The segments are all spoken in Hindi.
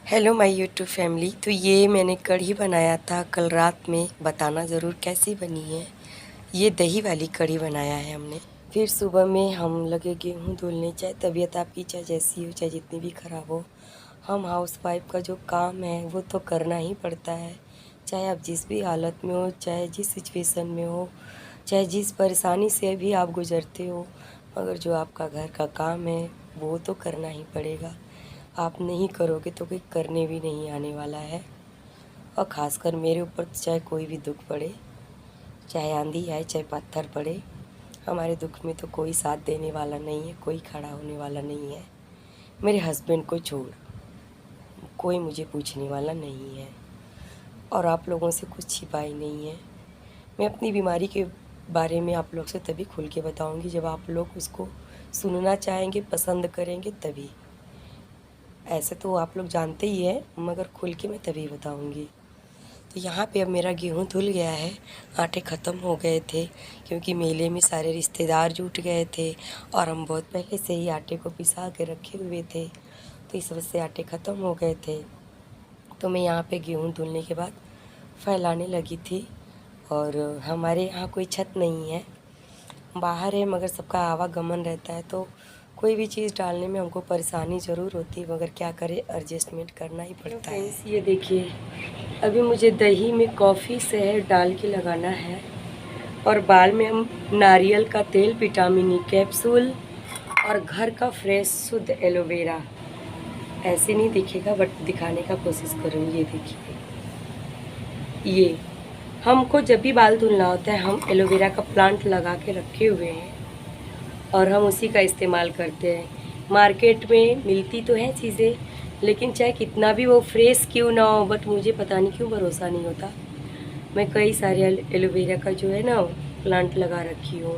Hello my YouTube family. तो ये मैंने कढ़ी बनाया था कल रात में, बताना ज़रूर कैसी बनी है। ये दही वाली कढ़ी बनाया है हमने। फिर सुबह में हम लगे गेहूँ धुलने, चाहे तबीयत आपकी चाहे जैसी हो, चाहे जितनी भी ख़राब हो, हम हाउस वाइफ का जो काम है वो तो करना ही पड़ता है। चाहे आप जिस भी हालत में हो, चाहे जिस सिचुएशन में हो, चाहे जिस परेशानी से भी आप गुज़रते हो, मगर जो आपका घर का काम है वो तो करना ही पड़ेगा। आप नहीं करोगे तो कोई करने भी नहीं आने वाला है। और ख़ासकर मेरे ऊपर चाहे कोई भी दुख पड़े, चाहे आंधी आए, चाहे पत्थर पड़े, हमारे दुख में तो कोई साथ देने वाला नहीं है, कोई खड़ा होने वाला नहीं है। मेरे हस्बैंड को छोड़ कोई मुझे पूछने वाला नहीं है, और आप लोगों से कुछ छिपा ही नहीं है। मैं अपनी बीमारी के बारे में आप लोग से तभी खुल के बताऊंगी जब आप लोग उसको सुनना चाहेंगे, पसंद करेंगे तभी। ऐसे तो आप लोग जानते ही हैं, मगर खुल के मैं तभी बताऊंगी। तो यहाँ पे अब मेरा गेहूँ धुल गया है। आटे ख़त्म हो गए थे क्योंकि मेले में सारे रिश्तेदार जुट गए थे और हम बहुत पहले से ही आटे को पिसा के रखे हुए थे, तो इस वजह से आटे ख़त्म हो गए थे। तो मैं यहाँ पे गेहूँ धुलने के बाद फैलाने लगी थी। और हमारे यहाँ कोई छत नहीं है, बाहर है, मगर सबका आवागमन रहता है, तो कोई भी चीज़ डालने में हमको परेशानी ज़रूर होती है, मगर क्या करें, एडजस्टमेंट करना ही पड़ता है। ये देखिए, अभी मुझे दही में कॉफ़ी शहद डाल के लगाना है, और बाल में हम नारियल का तेल, विटामिन ई कैप्सूल और घर का फ्रेश शुद्ध एलोवेरा। ऐसे नहीं दिखेगा बट दिखाने का कोशिश करूँगी। ये देखिए, ये हमको जब भी बाल धुलना होता है हम एलोवेरा का प्लांट लगा के रखे हुए हैं और हम उसी का इस्तेमाल करते हैं। मार्केट में मिलती तो हैं चीज़ें, लेकिन चाहे कितना भी वो फ्रेश क्यों ना हो, बट मुझे पता नहीं क्यों भरोसा नहीं होता। मैं कई सारे एलोवेरा का जो है ना प्लांट लगा रखी हूँ।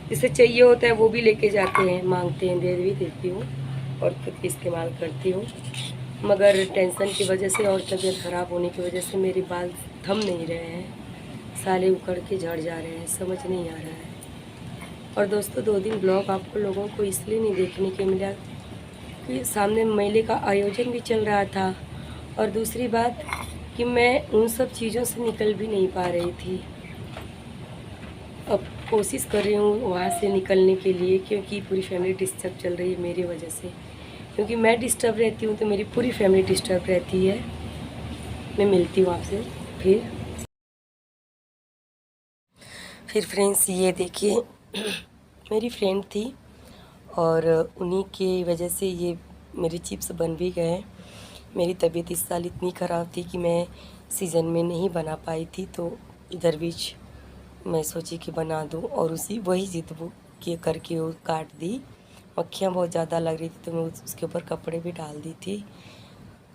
जिसे चाहिए होता है वो भी लेके जाते हैं, मांगते हैं, दे भी देती हूँ और खुद भी इस्तेमाल करती हूँ। मगर टेंशन की वजह से और तबीयत ख़राब होने की वजह से मेरे बाल थम नहीं रहे हैं, साले उखड़ के झड़ जा रहे हैं, समझ नहीं आ रहा है। और दोस्तों, 2 दिन ब्लॉग आपको लोगों को इसलिए नहीं देखने के मिला कि सामने मेले का आयोजन भी चल रहा था, और दूसरी बात कि मैं उन सब चीज़ों से निकल भी नहीं पा रही थी। अब कोशिश कर रही हूँ वहाँ से निकलने के लिए, क्योंकि पूरी फैमिली डिस्टर्ब चल रही है मेरी वजह से। क्योंकि मैं डिस्टर्ब रहती हूँ तो मेरी पूरी फैमिली डिस्टर्ब रहती है। मैं मिलती हूँ आपसे फिर फ्रेंड्स, ये देखिए मेरी फ्रेंड थी और उन्हीं की वजह से ये मेरे चिप्स बन भी गए। मेरी तबीयत इस साल इतनी ख़राब थी कि मैं सीज़न में नहीं बना पाई थी, तो इधर बीच मैं सोची कि बना दूं, और उसी वही जिद वो के करके वो काट दी। मक्खियाँ बहुत ज़्यादा लग रही थी तो मैं उसके ऊपर कपड़े भी डाल दी थी।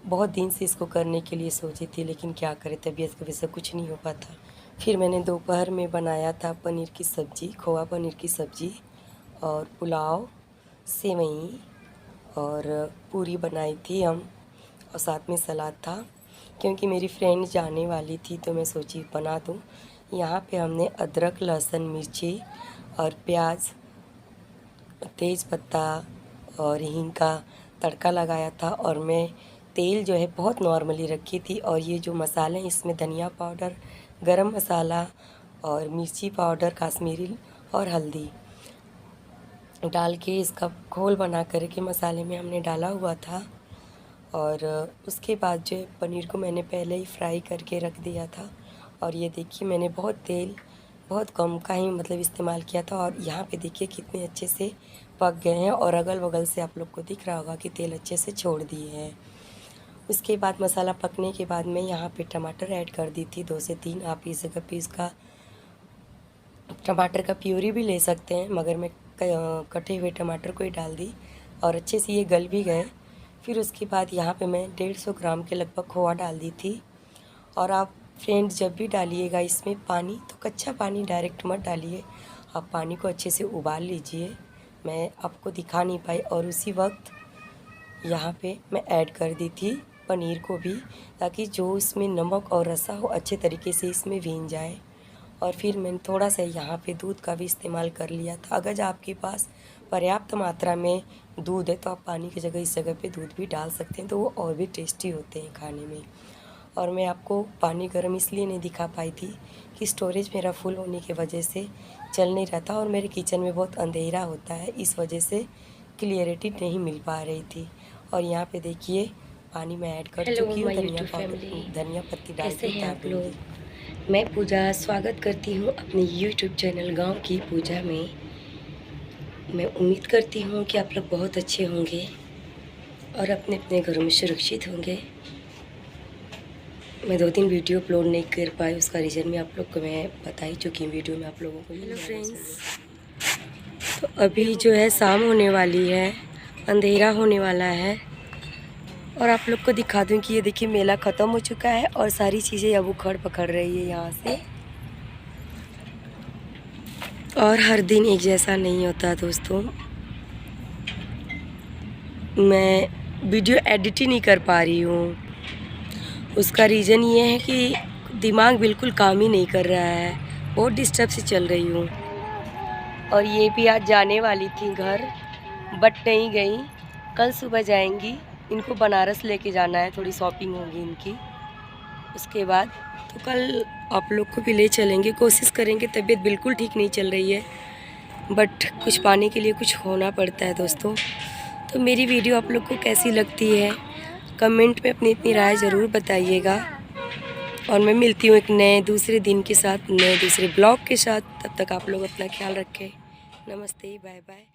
बहुत दिन से इसको करने के लिए सोची थी, लेकिन क्या करें, तबीयत की वजह से कुछ नहीं हो पाता। फिर मैंने दोपहर में बनाया था पनीर की सब्ज़ी, खोआ पनीर की सब्ज़ी, और पुलाव, सेवई और पूरी बनाई थी हम, और साथ में सलाद था। क्योंकि मेरी फ्रेंड जाने वाली थी तो मैं सोची बना दूँ। यहाँ पे हमने अदरक, लहसुन, मिर्ची और प्याज, तेज पत्ता और हींग का तड़का लगाया था, और मैं तेल जो है बहुत नॉर्मली रखी थी। और ये जो मसाले हैं इसमें धनिया पाउडर, गरम मसाला और मिर्ची पाउडर, कश्मीरी और हल्दी डाल के इसका घोल बना करके मसाले में हमने डाला हुआ था। और उसके बाद जो है पनीर को मैंने पहले ही फ्राई करके रख दिया था। और ये देखिए, मैंने बहुत तेल बहुत कम का ही मतलब इस्तेमाल किया था, और यहाँ पे देखिए कितने अच्छे से पक गए हैं, और अगल बगल से आप लोग को दिख रहा होगा कि तेल अच्छे से छोड़ दिए हैं। उसके बाद मसाला पकने के बाद मैं यहाँ पे टमाटर ऐड कर दी थी, 2 से 3। आप इस जगह पे इसका टमाटर का प्यूरी भी ले सकते हैं, मगर मैं कटे हुए टमाटर को ही डाल दी, और अच्छे से ये गल भी गए। फिर उसके बाद यहाँ पे मैं 150 ग्राम के लगभग खोआ डाल दी थी। और आप फ्रेंड जब भी डालिएगा इसमें पानी, तो कच्चा पानी डायरेक्ट मत डालिए, आप पानी को अच्छे से उबाल लीजिए। मैं आपको दिखा नहीं पाई, और उसी वक्त यहाँ पे मैं ऐड कर दी थी पनीर को भी, ताकि जो इसमें नमक और रसा हो अच्छे तरीके से इसमें भीन जाए। और फिर मैंने थोड़ा सा यहाँ पे दूध का भी इस्तेमाल कर लिया था। अगर आपके पास पर्याप्त मात्रा में दूध है तो आप पानी की जगह इस जगह पे दूध भी डाल सकते हैं, तो वो और भी टेस्टी होते हैं खाने में। और मैं आपको पानी गर्म इसलिए नहीं दिखा पाई थी कि स्टोरेज मेरा फुल होने की वजह से चल नहीं रहा था और मेरे किचन में बहुत अंधेरा होता है, इस वजह से क्लियरिटी नहीं मिल पा रही थी। और यहाँ पे देखिए पानी मैं ऐड कर चुकी हूँ, धनिया पत्ती डाल के उतार दूँगी। मैं पूजा स्वागत करती हूँ अपने यूट्यूब चैनल गाँव की पूजा में। मैं उम्मीद करती हूँ कि आप लोग बहुत अच्छे होंगे और अपने अपने घरों में सुरक्षित होंगे। मैं 2-3 वीडियो अपलोड नहीं कर पाई, उसका रीज़न मैं आप लोग को मैं बता ही चुकी हूँ वीडियो में आप लोगों को। हेलो फ्रेंड्स, तो अभी जो है शाम होने वाली है, अंधेरा होने वाला है और आप लोग को दिखा दूँ कि ये देखिए मेला ख़त्म हो चुका है और सारी चीज़ें अब उखड़ पकड़ रही है यहाँ से। और हर दिन एक जैसा नहीं होता दोस्तों। मैं वीडियो एडिट ही नहीं कर पा रही हूँ, उसका रीज़न ये है कि दिमाग बिल्कुल काम ही नहीं कर रहा है, बहुत डिस्टर्ब से चल रही हूँ। और ये भी आज जाने वाली थी घर, बट नहीं गई, कल सुबह जाएंगी। इनको बनारस लेके जाना है, थोड़ी शॉपिंग होगी इनकी। उसके बाद तो कल आप लोग को भी ले चलेंगे, कोशिश करेंगे। तबीयत बिल्कुल ठीक नहीं चल रही है, बट कुछ पाने के लिए कुछ होना पड़ता है दोस्तों। तो मेरी वीडियो आप लोग को कैसी लगती है कमेंट में अपनी राय ज़रूर बताइएगा। और मैं मिलती हूँ एक नए दूसरे दिन के साथ, नए दूसरे ब्लॉग के साथ। तब तक आप लोग अपना ख्याल रखें। नमस्ते, बाय बाय।